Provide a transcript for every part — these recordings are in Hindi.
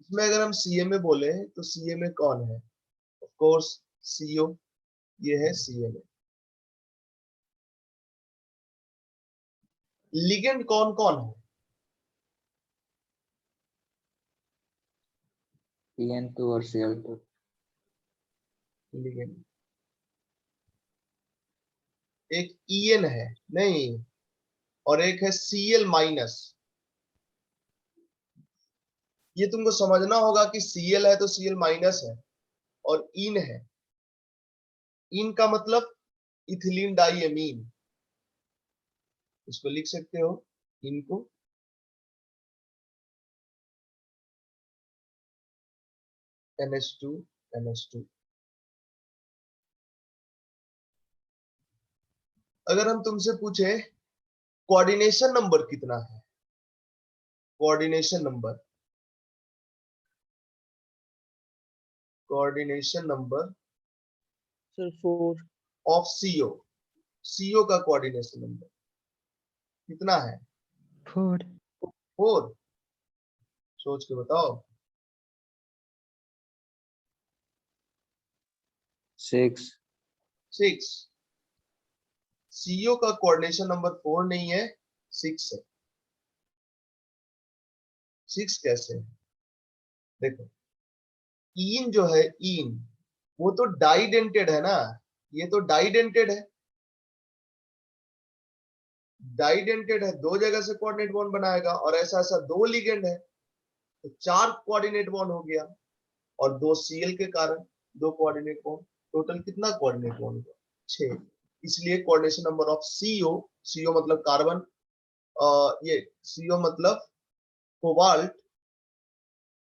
इसमें अगर हम CMA बोले तो CMA कौन है? ऑफ कोर्स CO, ये है CMA। लिगेंड कौन कौन है? EN2 और Cl2। लिगेंड एक EN है नहीं, और एक है Cl-। ये तुमको समझना होगा कि Cl है तो Cl- है, और इन है। इन का मतलब इथिलीन डाइएमीन, इसको लिख सकते हो इनको NH2 NH2। अगर हम तुमसे पूछे कोऑर्डिनेशन नंबर कितना है, coordination number, coordination number sir 4। Of CO का कोऑर्डिनेशन नंबर कितना है? 4। 4। सोच के बताओ। 6। 6। CO का कोऑर्डिनेशन नंबर 4 नहीं है, 6 है। 6 कैसे है? देखो, इन जो है इन, वो तो डाइडेंटेड है ना, ये तो डाइडेंटेड है। डाइडेंटेड है, दो जगह से कोऑर्डिनेट बॉन्ड बनाएगा, और ऐसा ऐसा 2 लिगेंड है तो 4 कोऑर्डिनेट बॉन्ड हो गया, और 2 Cl के कारण 2 कोऑर्डिनेट बॉन्ड। टोटल कितना कोऑर्डिनेट बॉन्ड हुआ? 6। इसलिए कोऑर्डिनेशन नंबर ऑफ CO मतलब कार्बन, ये CO मतलब कोबाल्ट,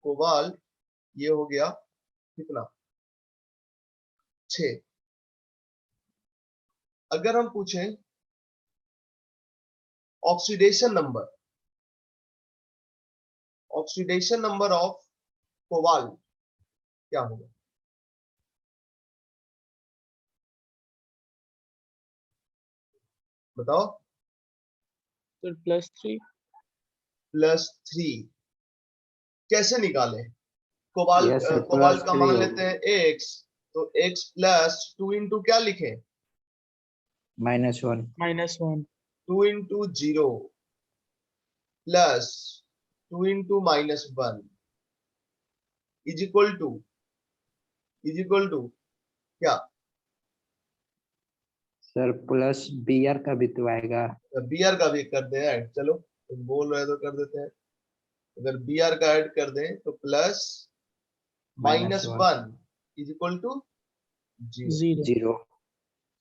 कोबाल्ट, ये हो गया कितना? 6। अगर हम पूछें oxidation number, oxidation number of cobalt क्या होगा? बताओ। सर +3। +3 कैसे निकाले? कोबाल्ट, यस सर, कोबाल्ट का मान +3 लेते हैं X, तो X प्लस 2 इंटू क्या लिखे? -1। -1। 2 into 0 plus 2 into -1 is equal to क्या? सर प्लस Br का भी तो आएगा। Br का भी कर दे ऐड, चलो तुम बोल रहे हो तो कर देते हैं। अगर Br का ऐड कर दें तो प्लस -1 इज इक्वल टू 0। 0।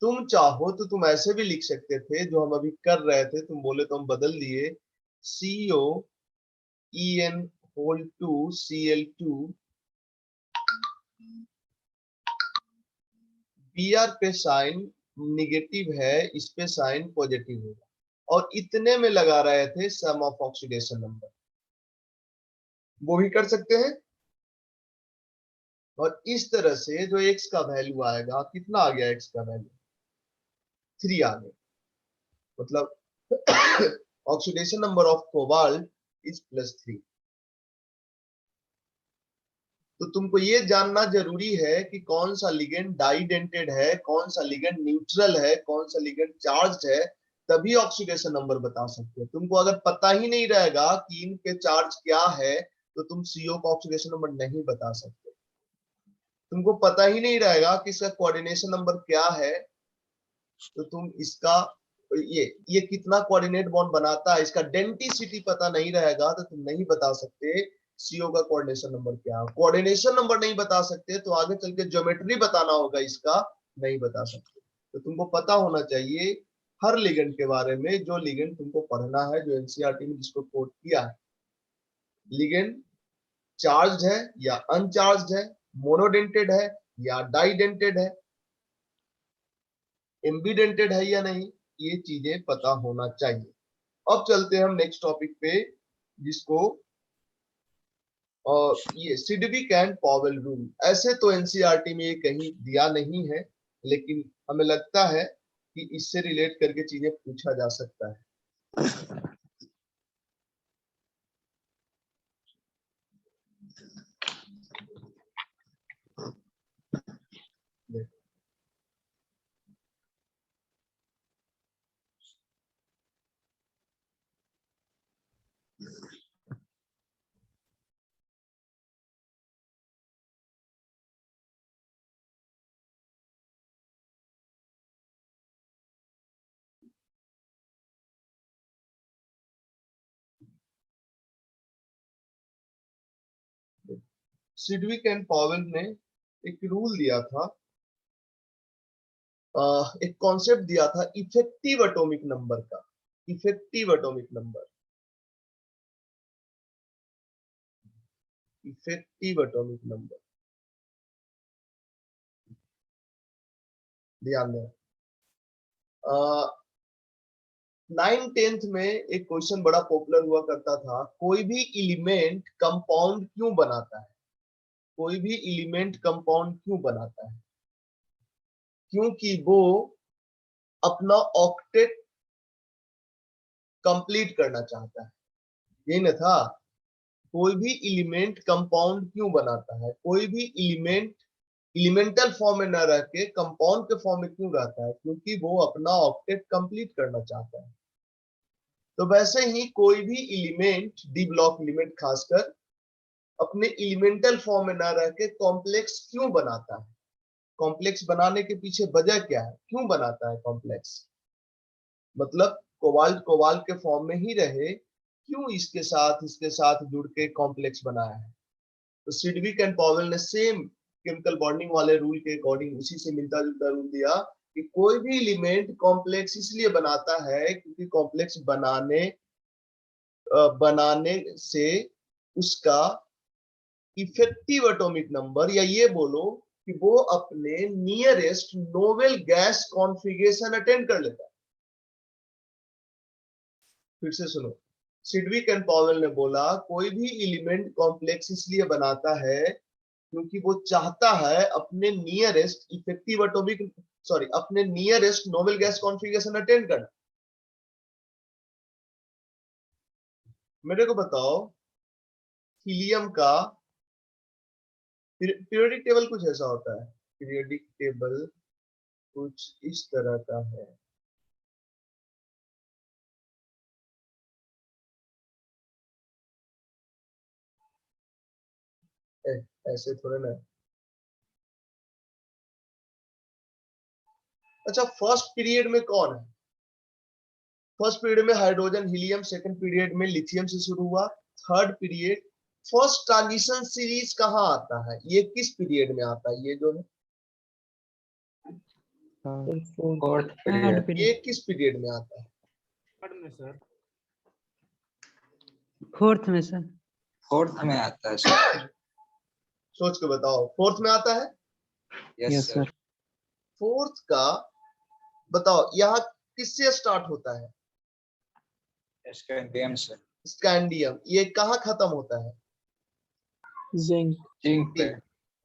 तुम चाहो तो तुम ऐसे भी लिख सकते थे, जो हम अभी कर रहे थे, तुम बोले तो हम बदल दिए, COEN2 Cl2, Br पे साइन निगेटिव है, इस पे साइन पॉजिटिव होगा, और इतने में लगा रहे थे सम ऑफ ऑक्सीडेशन नंबर, वो भी कर सकते हैं। और इस तरह से जो x का वैल्यू आएगा, कितना आ गया x का वैल्यू? 3 आ गया। मतलब oxidation number of cobalt is +3। तो तुमको ये जानना जरूरी है कि कौन सा लिगेंड डाइडेंटेड है, कौन सा लिगेंड न्यूट्रल है, कौन सा लिगेंड चार्ज्ड है, तभी ऑक्सीडेशन नंबर बता सकते हो। तुमको अगर पता ही नहीं रहेगा कि इन पे चार्ज क्या है, तो तुम CO का ऑक्सीडेशन नंबर नहीं बता सकते। तुमको पता ही नहीं रहेगा कि इसका कोऑर्डिनेशन नंबर क्या है, तो तुम इसका ये कितना कोऑर्डिनेट बॉन्ड बनाता है, इसका डेंसिटी पता नहीं रहेगा, तो तुम नहीं बता सकते CO का कोऑर्डिनेशन नंबर क्या है। कोऑर्डिनेशन नंबर नहीं बता सकते तो आगे चल के ज्योमेट्री बताना होगा, इसका नहीं बता सकते। तो तुमको पता होना चाहिए हर लिगेंड के बारे में, जो लिगेंड तुमको पढ़ना है, जो NCERT में जिसको कोट किया है। लिगेंड चार्ज्ड है या अनचार्ज्ड है, मोनोडेंटेड है या डाइडेंटेड है, एम्बीडेंटेड है या नहीं, ये चीजें पता होना चाहिए। अब चलते हैं हम नेक्स्ट टॉपिक पे, जिसको ये सिडविक एंड पॉवेल रूल। ऐसे तो एनसीईआरटी में ये कहीं दिया नहीं है, लेकिन हमें लगता है कि इससे रिलेट करके चीजें पूछा जा सकता है। सिडविक एंड पॉवेल ने एक रूल दिया था, एक कॉन्सेप्ट दिया था इफेक्टिव एटॉमिक नंबर का। Effective atomic number, effective atomic number, ध्यान दें। 9th-10th में एक क्वेश्चन बड़ा पॉपुलर हुआ करता था, कोई भी एलिमेंट कंपाउंड क्यों बनाता है? कोई भी एलिमेंट कंपाउंड क्यों बनाता है? क्योंकि वो अपना ऑक्टेट कंप्लीट करना चाहता है। यही ना था, कोई भी एलिमेंट कंपाउंड क्यों बनाता है? कोई भी एलिमेंट एलिमेंटल फॉर्म में न रह के कंपाउंड के फॉर्म में क्यों रहता है? क्योंकि वो अपना ऑक्टेट कंप्लीट करना चाहता है। तो वैसे ही कोई भी एलिमेंट, डी ब्लॉक एलिमेंट खासकर, अपने एलिमेंटल फॉर्म में न रह के कॉम्प्लेक्स क्यों बनाता है? कॉम्प्लेक्स बनाने के पीछे वजह क्या है? क्यों बनाता है कॉम्प्लेक्स? मतलब कोबाल्ट कोबाल्ट के फॉर्म में ही रहे, क्यों इसके साथ जुड़ के कॉम्प्लेक्स बनाया है? तो सिडविक एंड पॉवेल ने सेम केमिकल बॉन्डिंग वाले रूल के अकॉर्डिंग उसी से मिलता जुलता रूल दिया कि कोई भी एलिमेंट कॉम्प्लेक्स इसलिए बनाता है क्योंकि कॉम्प्लेक्स बनाने से उसका इफेक्टिव एटॉमिक नंबर, या ये बोलो कि वो अपने nearest noble gas configuration attend कर लेता है। फिर से सुनो, सिडविक एंड पॉवेल ने बोला कोई भी एलिमेंट कॉम्प्लेक्स इसलिए बनाता है क्योंकि वो चाहता है अपने नियरेस्ट इफेक्टिव एटॉमिक अपने nearest noble gas configuration attend करना। मेरे को बताओ, हीलियम का पीरियोडिक टेबल कुछ ऐसा होता है। पीरियोडिक टेबल कुछ इस तरह का है। ऐसे थोड़े ना। अच्छा, फर्स्ट पीरियड में कौन है? फर्स्ट पीरियड में हाइड्रोजन हीलियम, सेकंड पीरियड में लिथियम से शुरू हुआ, third period first transition series कहाँ आता है? ये किस पीरियड में आता है? ये जो है फोर्थ पीरियड। ये किस पीरियड में आता है? फोर्थ में सर। फोर्थ में आता है सर। सोच के बताओ, फोर्थ में आता है? Yes sir. फोर्थ का बताओ, यहाँ किससे स्टार्ट होता है? स्कैंडियम से। स्कैंडियम। ये कहाँ खत्म होता है? जिंक। जिंक पे।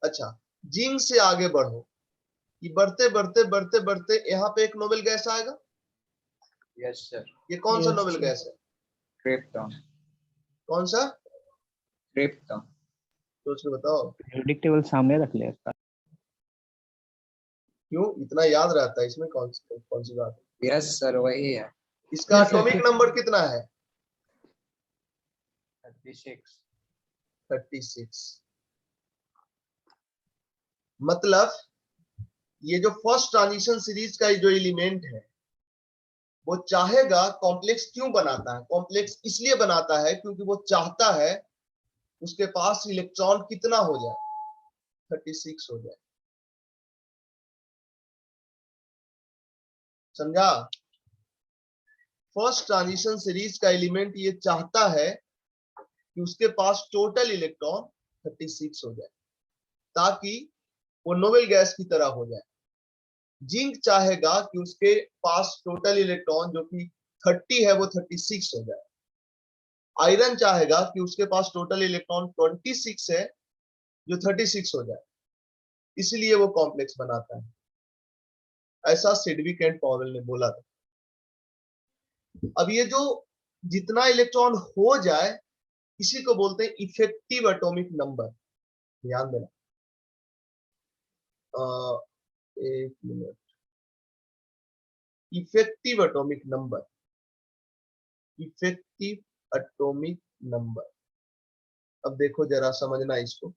अच्छा, जिंक से आगे बढ़ो, ये बढ़ते बढ़ते बढ़ते बढ़ते यहाँ पे एक नोबेल गैस आएगा। Yes sir. ये कौन सा Yes, नोबेल sir. गैस है? क्रिप्टॉन। कौन सा? क्रिप्टॉन। सोच के बताओ। पीरियोडिक टेबल सामने रख ले इसका। क्यों इतना याद रहता है इसमें? कौन सी बात है? यस सर, वही है। इसका Yes, sir. एटॉमिक नंबर कितना है? 36। 36। मतलब ये जो फर्स्ट ट्रांजिशन सीरीज का जो एलिमेंट है, वो चाहेगा कॉम्प्लेक्स क्यों बनाता है? कॉम्प्लेक्स इसलिए बनाता है क्योंकि वो चाहता है उसके पास इलेक्ट्रॉन कितना हो जाए? 36 हो जाए। समझा? फर्स्ट ट्रांजिशन सीरीज का एलिमेंट ये चाहता है कि उसके पास टोटल इलेक्ट्रॉन 36 हो जाए ताकि वो नोबेल गैस की तरह हो जाए। जिंक चाहेगा कि उसके पास टोटल इलेक्ट्रॉन जो कि 30 है वो 36 हो जाए। आयरन चाहेगा कि उसके पास टोटल इलेक्ट्रॉन 26 है जो 36 हो जाए, इसलिए वो कॉम्प्लेक्स बनाता है। ऐसा सिडविक एंड पॉवेल ने बोला था। अब ये जो जितना इलेक्ट्रॉन हो जाए इसी को बोलते हैं इफेक्टिव एटॉमिक नंबर। ध्यान देना। एक minute. Effective atomic number, effective atomic number. अब देखो जरा समझना इसको।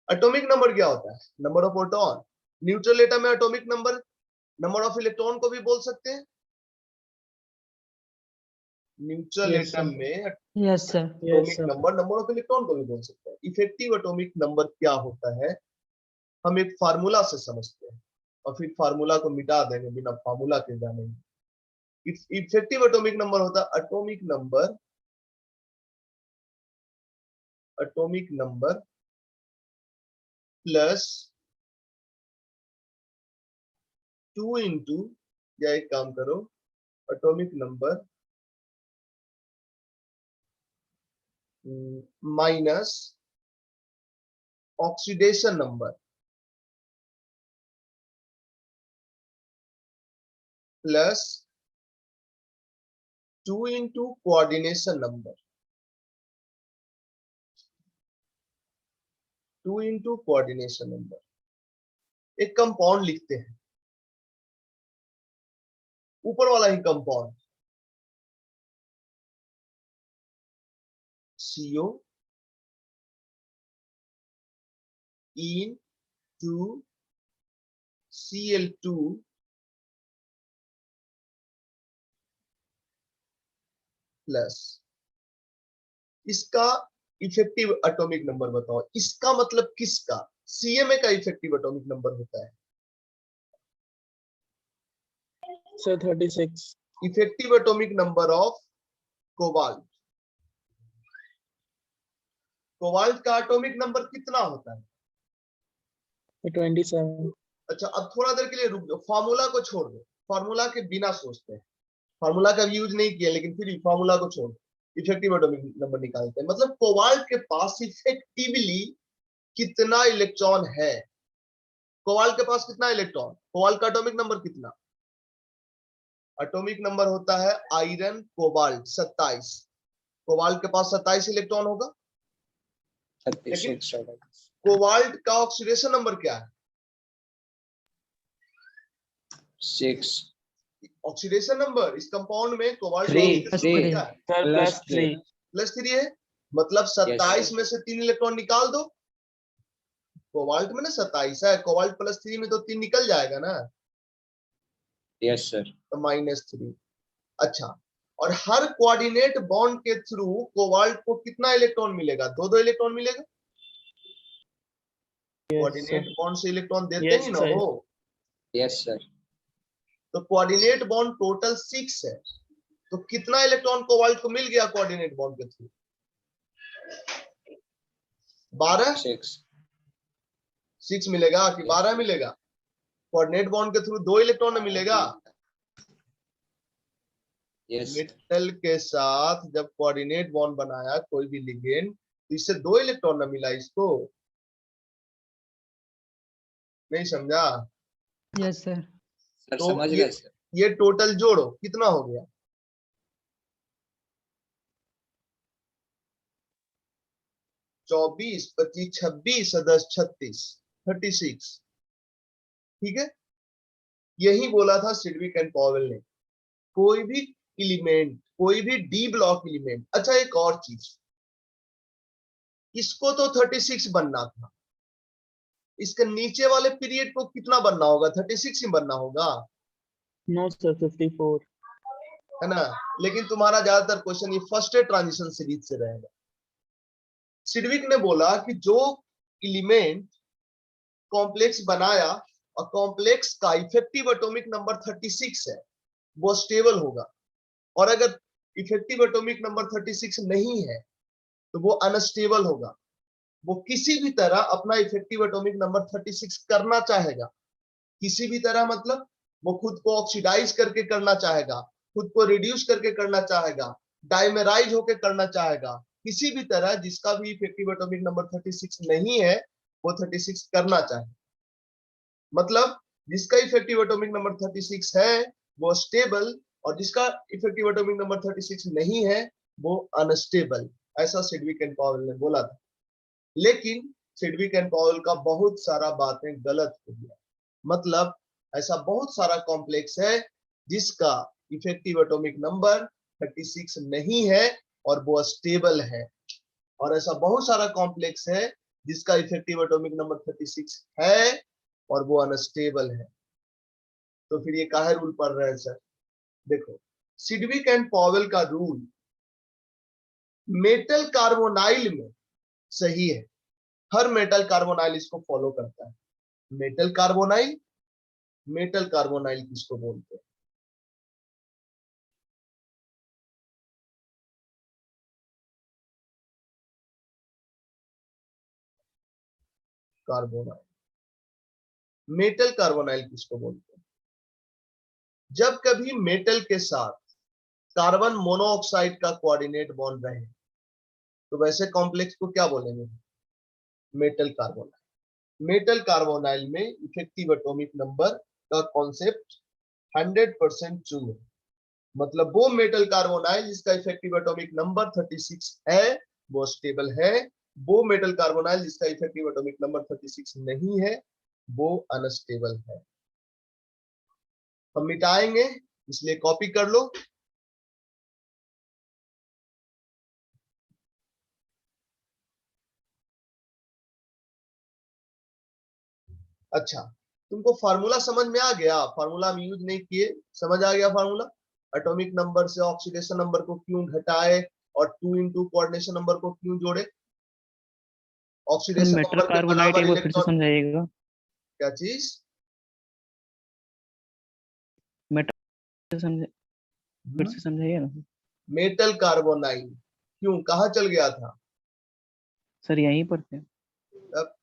एटॉमिक नंबर क्या होता है? Number of proton. Neutral atom में atomic number number of electron को भी बोल सकते हैं। Neutral Yes, atom sir. में yes sir. Yes, atomic sir. Number number of electron को भी बोल सकते हैं। इफेक्टिव एटॉमिक नंबर क्या होता है, हम एक फार्मूला से समझते हैं और फिर फार्मूला को मिटा देंगे बिना फार्मूला के जानेंगे। इफेक्टिव एटॉमिक नंबर होता है एटॉमिक नंबर प्लस 2 इंटू, या एक काम करो, atomic number minus oxidation number plus 2 into coordination number, 2 into coordination number. एक कंपाउंड लिखते हैं, ऊपर वाला ही compound CO en two Cl2 प्लस। इसका इफेक्टिव एटॉमिक नंबर बताओ। इसका मतलब किसका? CMA का इफेक्टिव एटॉमिक नंबर होता है Sir, 36. Effective atomic number of cobalt. Cobalt का एटॉमिक नंबर कितना होता है? 27. अच्छा, अब थोड़ा देर के लिए रुक जाओ, फार्मूला को छोड़ दो, फार्मूला के बिना सोचते हैं। फार्मूला का यूज नहीं किया लेकिन फिर फार्मूला को छोड़ इफेक्टिव एटॉमिक नंबर निकालते हैं। मतलब कोबाल्ट के पास इफेक्टिवली कितना इलेक्ट्रॉन है? कोबाल्ट के पास कितना इलेक्ट्रॉन? कोबाल्ट का एटॉमिक नंबर कितना? एटॉमिक नंबर होता है आयरन कोबाल्ट 27। कोबाल्ट के पास 27 इलेक्ट्रॉन होगा। लेकिन कोबाल्ट का ऑक्सीडेशन नंबर क्या है? 6 ऑक्सीडेशन नंबर इस कंपाउंड में कोबाल्ट का 3 ऑक्सीडेशन नंबर क्या है? Sir, plus 3. +3 है। मतलब 27 में से 3 इलेक्ट्रॉन निकाल दो। कोबाल्ट में ना 27 है, कोबाल्ट +3 में तो 3 निकल जाएगा ना। Yes sir. तो -3। अच्छा, और हर कोऑर्डिनेट बॉन्ड के थ्रू कोबाल्ट को कितना इलेक्ट्रॉन मिलेगा? 2-2 इलेक्ट्रॉन मिलेगा। Yes, coordinate sir. बॉन्ड से इलेक्ट्रॉन देते Yes, ही ना sir. हो। Yes sir. तो कोऑर्डिनेट बॉन्ड टोटल 6 है, तो कितना इलेक्ट्रॉन कोबाल्ट को मिल गया कोऑर्डिनेट बॉन्ड के थ्रू? 12। 6 मिलेगा कि 12 मिलेगा? कोऑर्डिनेट बॉन्ड के थ्रू 2 इलेक्ट्रॉन मिलेगा। यस। मेटल के साथ जब कोऑर्डिनेट बॉन्ड बनाया कोई भी लिगेंड, तो इससे 2 इलेक्ट्रॉन न मिला इसको। नहीं समझा? Yes sir. सर तो समझ गए सर। ये टोटल जोड़ो कितना हो गया? 24, 25, 26, 10, 36, 36। ठीक है, यही बोला था सिडविक एंड पॉवेल ने। कोई भी एलिमेंट, कोई भी डी ब्लॉक एलिमेंट। अच्छा, एक और चीज, इसको तो 36 बनना था, इसके नीचे वाले पीरियड को कितना बनना होगा? 36 ही बनना होगा, No, sir, 54. है ना? लेकिन तुम्हारा ज्यादातर क्वेश्चन ये फर्स्ट ट्रांजिशन सीरीज से रहेगा। सिडविक ने बोला कि जो एलिमेंट कॉम्प्लेक्स बनाया और कॉम्प्लेक्स का इफेक्टिव एटॉमिक नंबर 36 है, वो स्टेबल होगा। और अगर इफेक्टिव एटॉमिक नंबर 36 नहीं है तो वो अनस्टेबल होगा। वो किसी भी तरह अपना इफेक्टिव एटॉमिक नंबर 36 करना चाहेगा, किसी भी तरह। मतलब वो खुद को ऑक्सीडाइज करके करना चाहेगा, खुद को रिड्यूस करके करना चाहेगा, डाइमेराइज होकर करना चाहेगा, किसी भी तरह जिसका भी इफेक्टिव एटॉमिक नंबर 36 नहीं है वो 36 करना चाहे। मतलब जिसका इफेक्टिव एटॉमिक नंबर 36 है वो स्टेबल, और जिसका इफेक्टिव एटॉमिक नंबर 36 नहीं है वो अनस्टेबल, ऐसा सिडविक एंड पावेल ने बोला था। लेकिन सिडविक एंड पावेल का बहुत सारा बातें गलत हो गया। मतलब ऐसा बहुत सारा कॉम्प्लेक्स है जिसका इफेक्टिव एटॉमिक नंबर 36 नहीं है और वो स्टेबल है, और ऐसा बहुत सारा कॉम्प्लेक्स है जिसका इफेक्टिव एटॉमिक नंबर 36 है और वो अनस्टेबल है। तो फिर ये काहे रूल पढ़ रहे हैं सर? देखो, सिडविक एंड पावेल का रूल मेटल कार्बोनाइल में सही है, हर मेटल कार्बोनाइल इसको फॉलो करता है। मेटल कार्बोनाइल, मेटल कार्बोनाइल किसको बोलते हैं? कार्बोनाइल, मेटल कार्बोनाइल किसको बोलते हैं? जब कभी मेटल के साथ कार्बन मोनोऑक्साइड का कोऑर्डिनेट बॉन्ड रहे तो वैसे कॉम्प्लेक्स को क्या बोलेंगे? Metal carbonyl. मेटल कार्बोनाइल में इफेक्टिव एटॉमिक नंबर का कॉन्सेप्ट 100% ट्रू है। मतलब वो मेटल कार्बोनाइल जिसका इफेक्टिव एटॉमिक नंबर 36 है वो स्टेबल है, वो मेटल कार्बोनाइल जिसका इफेक्टिव एटॉमिक नंबर 36 नहीं है वो अनस्टेबल है। हम मिटाएंगे, इसलिए कॉपी कर लो। अच्छा, तुमको फार्मूला समझ में आ गया? फार्मूला हम यूज नहीं किए, समझ आ गया फार्मूला? एटॉमिक नंबर से ऑक्सीडेशन नंबर को क्यों घटाए और 2 इंटू कोऑर्डिनेशन नंबर को क्यों जोड़े? सर ऑक्सीडेशन मेटल नंबर के कार्बोनाइट बराबर एक बार फिर से इलेक्ट्रॉन, समझाइएगा। क्या चीज? मेटल समझ फिर से समझाइए ना मेटल कार्बोनाइल क्यों, कहाँ चल गया था? सर, यहीं पर थे। अब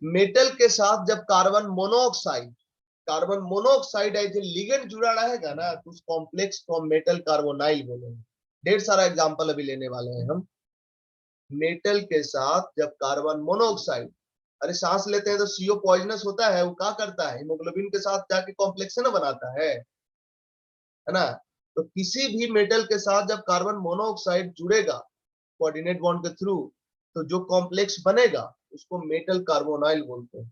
मेटल के साथ जब carbon monoxide as a ligand जुड़ा रहेगा ना तो उस कॉम्प्लेक्स को हम मेटल कार्बोनाइल बोलेंगे। ढेर सारा एग्जांपल अभी लेने वाले हैं हम। मेटल के साथ जब कार्बन मोनोऑक्साइड, अरे सांस लेते हैं तो सीओ पॉइजनस होता है, वो क्या करता है? हीमोग्लोबिन के साथ जाके कॉम्प्लेक्स है ना बनाता है ना? तो किसी भी मेटल के साथ जब कार्बन मोनोऑक्साइड जुड़ेगा कोऑर्डिनेट बॉन्ड के थ्रू तो जो कॉम्प्लेक्स बनेगा उसको मेटल कार्बोनाइल बोलते हैं।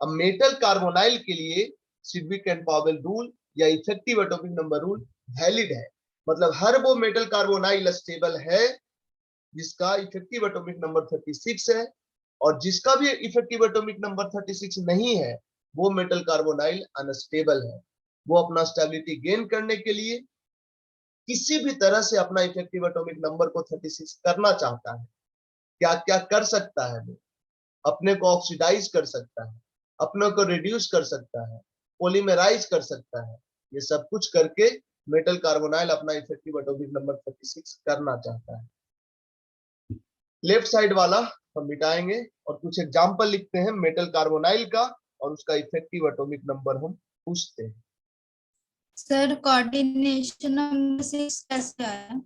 अब मेटल कार्बोनाइल के लिए सिडविक एंड पावेल रूल या effective atomic number rule valid है। मतलब हर वो मेटल कार्बोनाइल स्टेबल है जिसका इफेक्टिव एटॉमिक नंबर 36 है, और जिसका भी इफेक्टिव एटॉमिक नंबर 36 नहीं है वो मेटल कार्बोनाइल अनस्टेबल है। वो अपना स्टेबिलिटी गेन करने के लिए किसी भी तरह से अपना इफेक्टिव एटॉमिक नंबर को 36 करना चाहता है। क्या क्या कर सकता है वो? अपने को ऑक्सीडाइज कर सकता है, अपने को रिड्यूस कर सकता है, पॉलीमराइज कर सकता है। ये सब कुछ करके मेटल कार्बोनाइल अपना इफेक्टिव एटॉमिक नंबर 36 करना चाहता है। लेफ्ट साइड वाला हम मिटाएंगे और कुछ एग्जांपल लिखते हैं मेटल कार्बोनाइल का और उसका इफेक्टिव एटॉमिक नंबर हम पूछते हैं। सर कोऑर्डिनेशन नंबर 6 कैसे आया?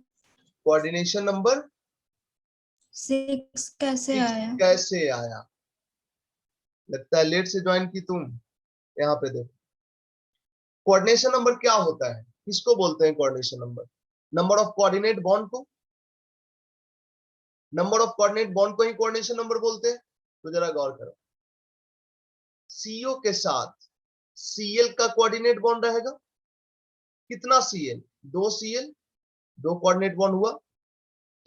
कोऑर्डिनेशन नंबर 6 कैसे 6 आया? कैसे आया? लगता है लेट से ज्वाइन की तुम। यहाँ पे देखो, कोऑर्डिनेशन नंबर क्या होता है, किसको बोलते हैं coordination number? Number of coordinate bond को, नंबर ऑफ कोऑर्डिनेट बॉन्ड को ही कोऑर्डिनेशन नंबर बोलते हैं। तो जरा गौर करो, सीओ के साथ सीएल का कोऑर्डिनेट बॉन्ड रहेगा। कितना सीएल? 2 सीएल, 2 कोऑर्डिनेट बॉन्ड हुआ।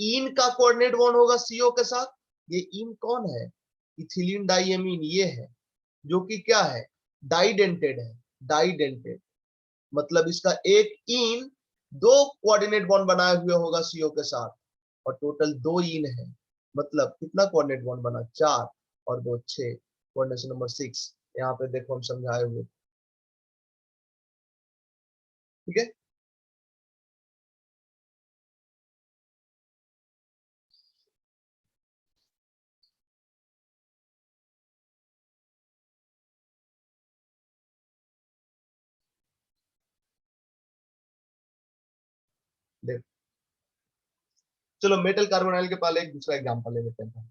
इन का कोऑर्डिनेट बॉन्ड होगा सीओ के साथ। ये इन कौन है? इथिलीन डाइएमीन ये है, जो कि क्या है? डाइडेंटेड है। डाइडेंटेड मतलब इसका एक इन 2 कोऑर्डिनेट बॉन्ड बनाए हुए होगा सीओ के साथ, और टोटल 2 इन है। मतलब कितना कोऑर्डिनेट बॉन्ड बना? 4 और 2 6, कोऑर्डिनेशन नंबर 6। यहाँ पे देखो हम समझाए हुए, ठीक है। देखो, चलो मेटल कार्बोनाइल के पहले एक दूसरा एग्जांपल ले लेते हैं।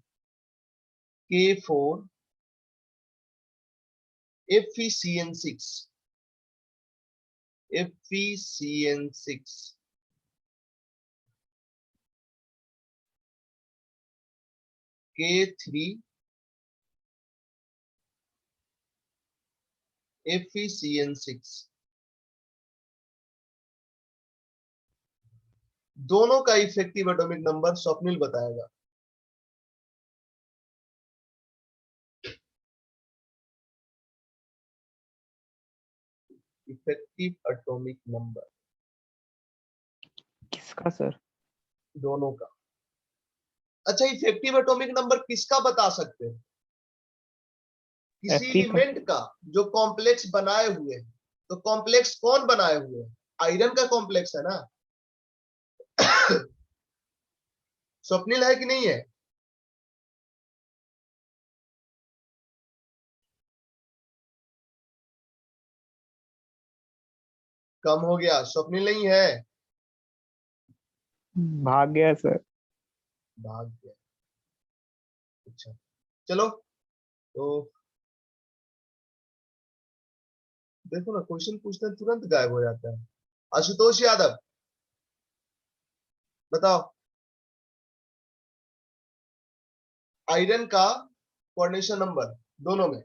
K4 FeCN6, FeCN6 K3 FeCN6 दोनों का इफेक्टिव एटॉमिक नंबर स्वप्निल बताएगा। इफेक्टिव एटॉमिक नंबर किसका सर? दोनों का। अच्छा, इफेक्टिव एटॉमिक नंबर किसका बता सकते हैं? किसी Fe का। एलिमेंट का जो कॉम्प्लेक्स बनाए हुए हैं। तो कॉम्प्लेक्स कौन बनाए हुए हैं? आयरन का कॉम्प्लेक्स है ना। स्वप्निल है कि नहीं है? कम हो गया, स्वप्निल नहीं है, भाग गया सर। भाग गया। अच्छा चलो, तो देखो ना, क्वेश्चन पूछते हैं तुरंत गायब हो जाता है। आशुतोष यादव बताओ, आयरन का कोऑर्डिनेशन नंबर दोनों में,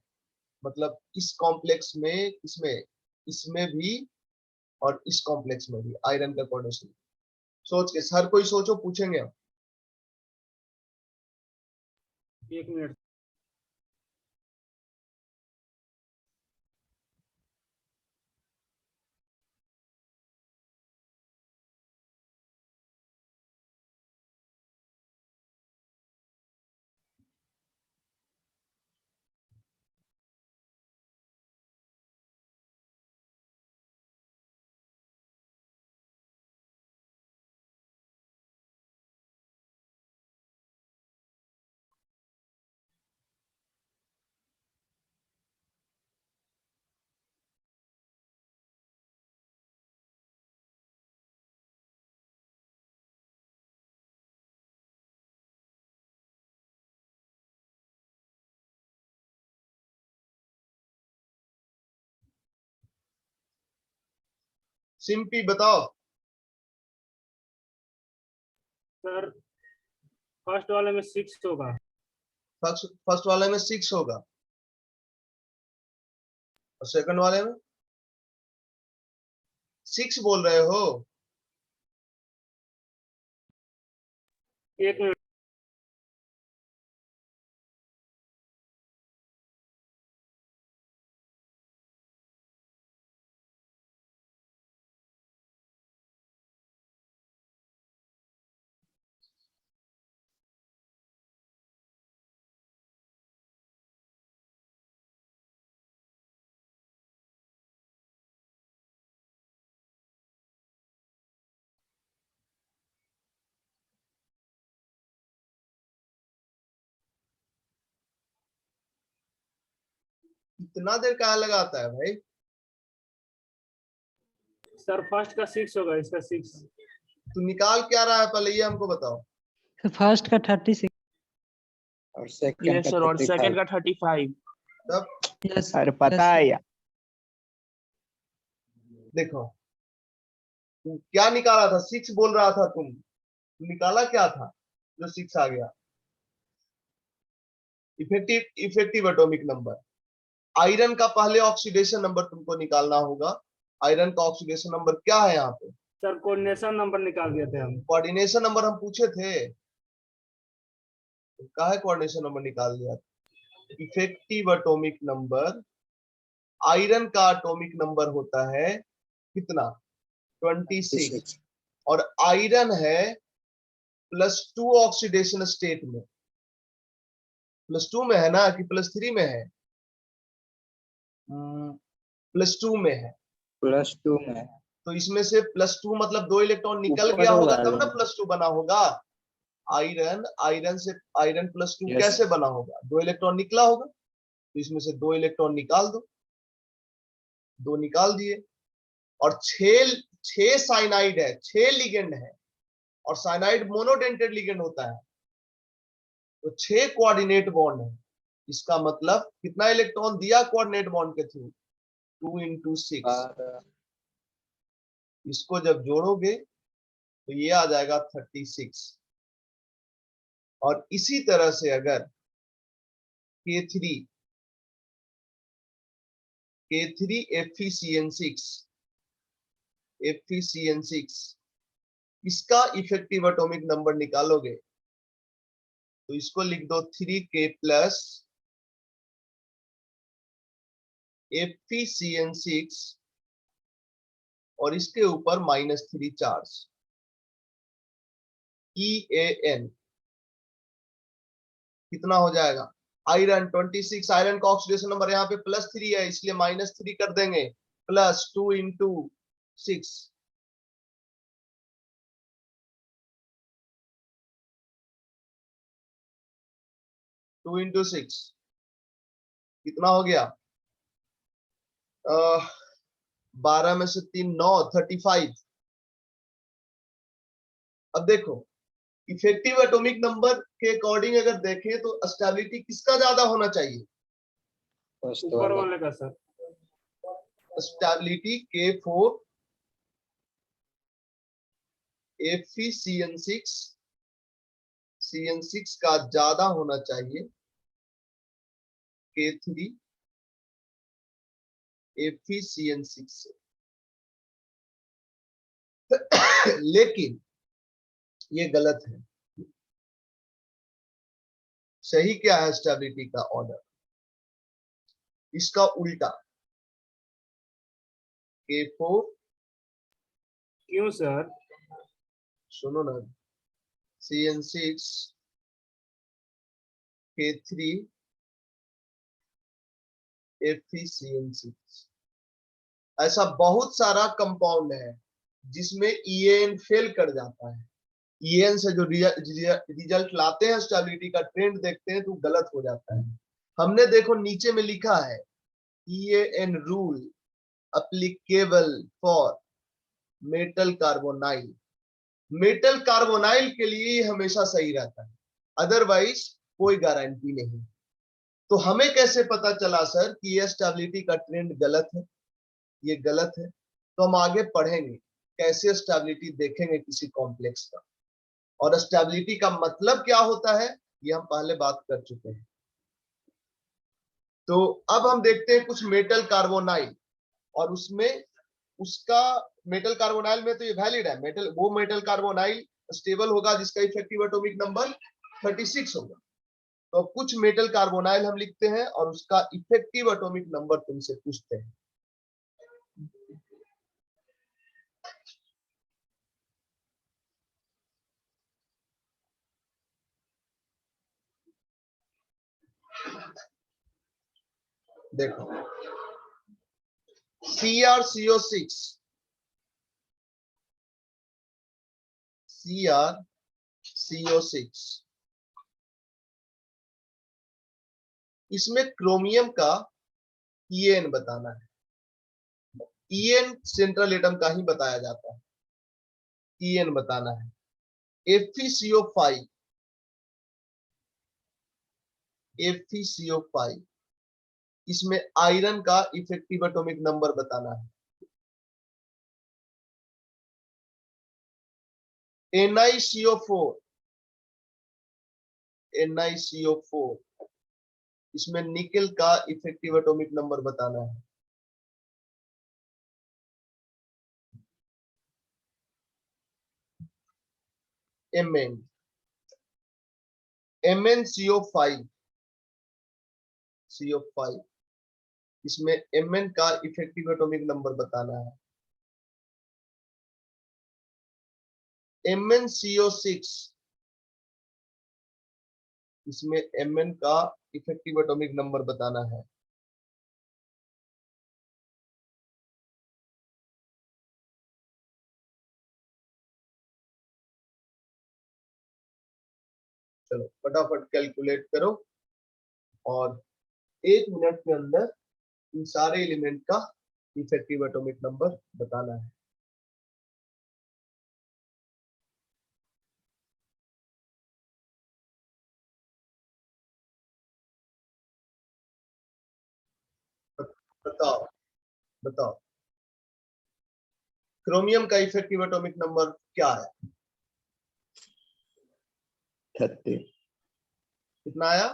मतलब इस कॉम्प्लेक्स में, इसमें इसमें भी और इस कॉम्प्लेक्स में भी आयरन का कोऑर्डिनेशन। सोच के, हर कोई सोचो, पूछेंगे हम। 1 मिनट। सिंपी बताओ। सर फर्स्ट वाले में 6 होगा। फर्स्ट वाले में 6 होगा और सेकंड वाले में 6 बोल रहे हो? 1 मिनट। इतना देर कहाँ लगाता है भाई? सर फर्स्ट का 6 होगा, इसका 6। तू निकाल क्या रहा है पहले ये हमको बताओ। फर्स्ट का 36 और सेकंड यस का सर, और 35। सेकंड का 35। तब यस अरे पता है यार। देखो, तू क्या निकाला था? 6 बोल रहा था तुम निकाला क्या था जो 6 आ गया? Effective atomic number. आयरन का पहले ऑक्सीडेशन नंबर तुमको निकालना होगा। आयरन का ऑक्सीडेशन नंबर क्या है यहाँ पे? सर कोऑर्डिनेशन नंबर निकाल दिए थे हम। कोऑर्डिनेशन नंबर हम पूछे थे, क्या है? कोऑर्डिनेशन नंबर निकाल दिया। इफेक्टिव एटॉमिक नंबर, आयरन का एटॉमिक नंबर होता है कितना? 26। और आयरन है +2 ऑक्सीडेशन स्टेट में। +2 में है ना कि +3 में है? +2 में है। +2 में। तो इसमें से +2 मतलब 2 इलेक्ट्रॉन निकल ऊपर गया होगा, होगा तब ना आयरन। +2 बना होगा। आयरन से आयरन +2 यस। कैसे बना होगा? 2 इलेक्ट्रॉन निकला होगा, तो इसमें से 2 इलेक्ट्रॉन निकाल दो। 2 निकाल दिए। और 6 साइनाइड है, 6 लिगेंड है, और साइनाइड मोनोडेंटेड लिगेंड होता है, तो 6 कोऑर्डिनेट बॉन्ड है। इसका मतलब कितना इलेक्ट्रॉन दिया कोऑर्डिनेट बॉन्ड के थ्रू? 2 × 6। इसको जब जोड़ोगे तो ये आ जाएगा 36। और इसी तरह से अगर K3 FeCN6 इसका इफेक्टिव एटॉमिक नंबर निकालोगे तो इसको लिख दो 3K प्लस FeCN6 और इसके ऊपर -3 चार्ज EAN कितना हो जाएगा? आयरन 26, आयरन का ऑक्सीडेशन नंबर यहाँ पे +3 है इसलिए -3 कर देंगे, +2 इंटू 6 2 इंटू 6 कितना हो गया? 12 में से 3 9 35। अब देखो इफेक्टिव एटॉमिक नंबर के अकॉर्डिंग अगर देखें तो स्टेबिलिटी किसका ज्यादा होना चाहिए? ऊपर वाले का सर। स्टेबिलिटी K4 FeCN6 का ज्यादा होना चाहिए K3 FeCN6 से। लेकिन ये गलत है। सही क्या है स्टेबिलिटी का ऑर्डर? इसका उल्टा K4 क्यों सर? सुनो ना, CN6 K3 FeCN6 ऐसा बहुत सारा कंपाउंड है जिसमें EAN फेल कर जाता है। EAN से जो रिजल्ट लाते हैं स्टेबिलिटी का ट्रेंड देखते हैं तो गलत हो जाता है। हमने देखो नीचे में लिखा है EAN rule applicable for metal carbonyl. Metal carbonyl के लिए हमेशा सही रहता है, अदरवाइज कोई गारंटी नहीं। तो हमें कैसे पता चला सर कि ये स्टेबिलिटी का ट्रेंड गलत है? ये गलत है तो हम आगे पढ़ेंगे कैसे स्टेबिलिटी देखेंगे किसी कॉम्प्लेक्स का, और स्टेबिलिटी का मतलब क्या होता है ये हम पहले बात कर चुके हैं। तो अब हम देखते हैं कुछ मेटल कार्बोनाइल, और उसमें उसका मेटल कार्बोनाइल में तो ये वैलिड है, मेटल कार्बोनाइल स्टेबल होगा जिसका इफेक्टिव एटॉमिक नंबर 36 होगा। तो कुछ मेटल कार्बोनाइल हम लिखते हैं और उसका इफेक्टिव एटॉमिक नंबर तुमसे पूछते हैं। देखो CrCO6 इसमें क्रोमियम का EN बताना है। EN सेंट्रल एटम का ही बताया जाता है, EN बताना है। FeCO5 इसमें आयरन का इफेक्टिव एटॉमिक नंबर बताना है। NiCO4 इसमें निकेल का इफेक्टिव एटॉमिक नंबर बताना है। MnCO5 इसमें Mn का इफेक्टिव एटॉमिक नंबर बताना है। MnCO6 इसमें Mn का इफेक्टिव एटॉमिक नंबर बताना है। चलो फटाफट कैलकुलेट करो और 1 मिनट के अंदर इन सारे एलिमेंट का इफेक्टिव एटॉमिक नंबर बताना है। बताओ बताओ क्रोमियम का इफेक्टिव एटॉमिक नंबर क्या है? 30 कितना आया?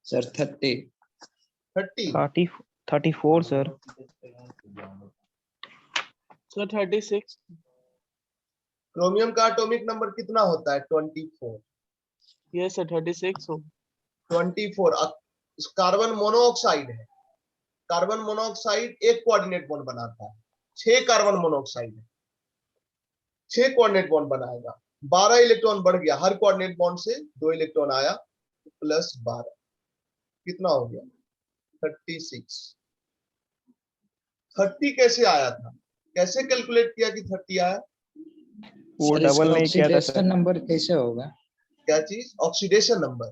सर 30। 30। 34 सर। सर 36। क्रोमियम का एटॉमिक नंबर कितना होता है? 24। यस सर 36 हो। 24 कार्बन मोनोऑक्साइड है। कार्बन मोनोऑक्साइड एक कोऑर्डिनेट बॉन्ड बनाता है। 6 कार्बन मोनोऑक्साइड है, 6 कोऑर्डिनेट बॉन्ड बनाएगा। 12 इलेक्ट्रॉन बढ़ गया, हर कोऑर्डिनेट बॉन्ड से 2 इलेक्ट्रॉन आया, प्लस 12 कितना हो गया? 36। 30 कैसे आया था? कैसे कैलकुलेट किया कि 30 आया? वो सर डबल इसका नहीं किया था ऑक्सीडेशन सर। नंबर कैसे होगा? क्या चीज? Oxidation number.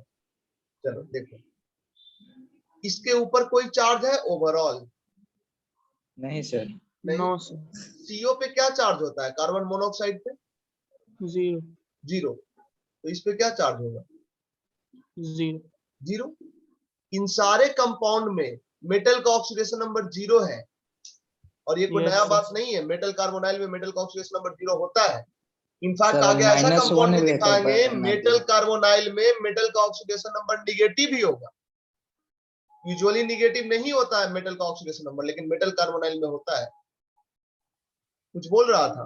चलो देखो, इसके ऊपर कोई चार्ज है ओवरऑल? नहीं सर। नहीं। No sir. CO पे क्या चार्ज होता है? कार्बन मोनोऑक्साइड पे 0 0। तो इस पे क्या चार्ज होगा? 0। 0। इन सारे कंपाउंड में मेटल का ऑक्सीडेशन नंबर 0 है। और ये कोई Yes, नया sir. बात नहीं है, मेटल कार्बोनाइल में मेटल का ऑक्सीडेशन नंबर 0 होता है। इनफैक्ट सर, आगे ऐसा -1 कंपाउंड भी लेकर दिखाएंगे बना मेटल दिया। कार्बोनाइल में मेटल का ऑक्सीडेशन नंबर निगेटिव ही होगा। यूजुअली निगेटिव नहीं होता है मेटल का ऑक्सीडेशन नंबर, लेकिन मेटल कार्बोनाइल में होता है। कुछ बोल रहा था?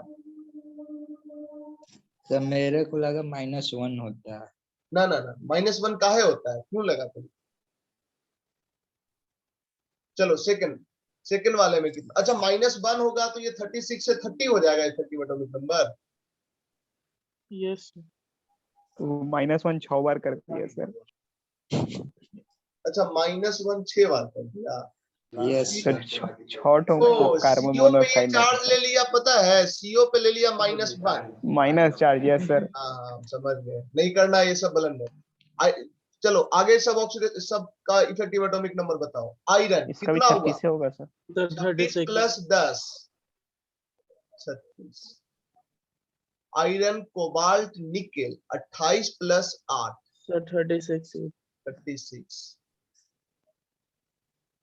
सर मेरे को लगा -1 होता है। ना ना ना, -1 काहे होता है? क्यों लगा तुम? चलो सेकंड वाले में कितना? अच्छा -1 होगा तो ये 36 से 30 हो जाएगा, effective atomic number. Yes, sir. तो -1 6 बार कर दिया सर। अच्छा -1 6 बार कर दिया। Yes sir sir. 6 तो कार्बन CO पे ये मोनोऑक्साइड चार्ज ले लिया, पता है? CO पे ले लिया -1। Minus charge. Yes sir. हाँ समझ गए, नहीं करना ये सब बलन है। चलो आगे सब ऑक्सीडेशन सब का इफेक्टिव एटॉमिक नंबर बताओ। आयरन इसका भी कितना हुआ? 36 से होगा sir. Sir 26 36. Plus 10 36। Iron cobalt nickel 28 plus 8 Sir 36 है। 36।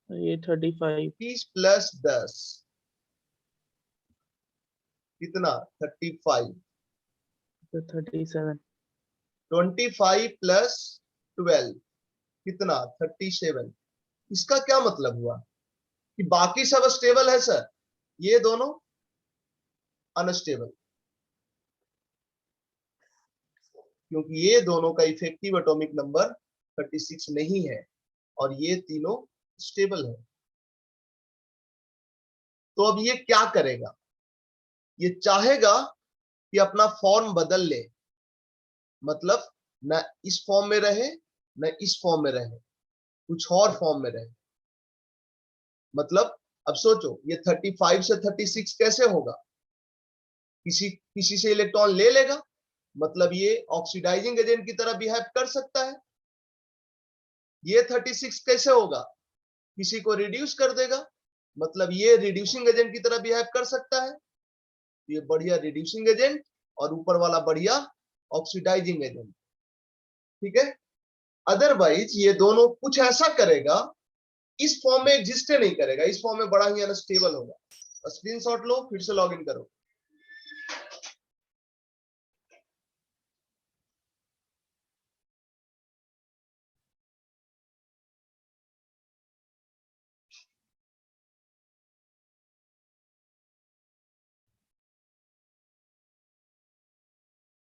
ये 35. 30 प्लस 10 कितना? 35। Sir 37. 25 प्लस 12 कितना? 37। इसका क्या मतलब हुआ कि बाकी सब स्टेबल है सर, ये दोनों अनस्टेबल, क्योंकि ये दोनों का इफेक्टिव एटॉमिक नंबर 36 नहीं है और ये तीनों स्टेबल है। तो अब ये क्या करेगा? ये चाहेगा कि अपना फॉर्म बदल ले, मतलब न इस फॉर्म में रहे न इस फॉर्म में रहे, कुछ और फॉर्म में रहे। मतलब अब सोचो, ये 35 से 36 कैसे होगा? किसी से इलेक्ट्रॉन ले लेगा, मतलब ये ऑक्सीडाइजिंग एजेंट की तरह बिहेव कर सकता है। ये 36 कैसे होगा? किसी को रिड्यूस कर देगा, मतलब ये रिड्यूसिंग एजेंट की तरह बिहेव कर सकता है। ये बढ़िया रिड्यूसिंग एजेंट और ऊपर वाला बढ़िया ऑक्सीडाइजिंग एजेंट, ठीक है। अदरवाइज ये दोनों कुछ ऐसा करेगा, इस फॉर्म में एग्जिस्ट नहीं करेगा, इस फॉर्म में बड़ा ही अनस्टेबल होगा। स्क्रीनशॉट लो, फिर से लॉगिन करो।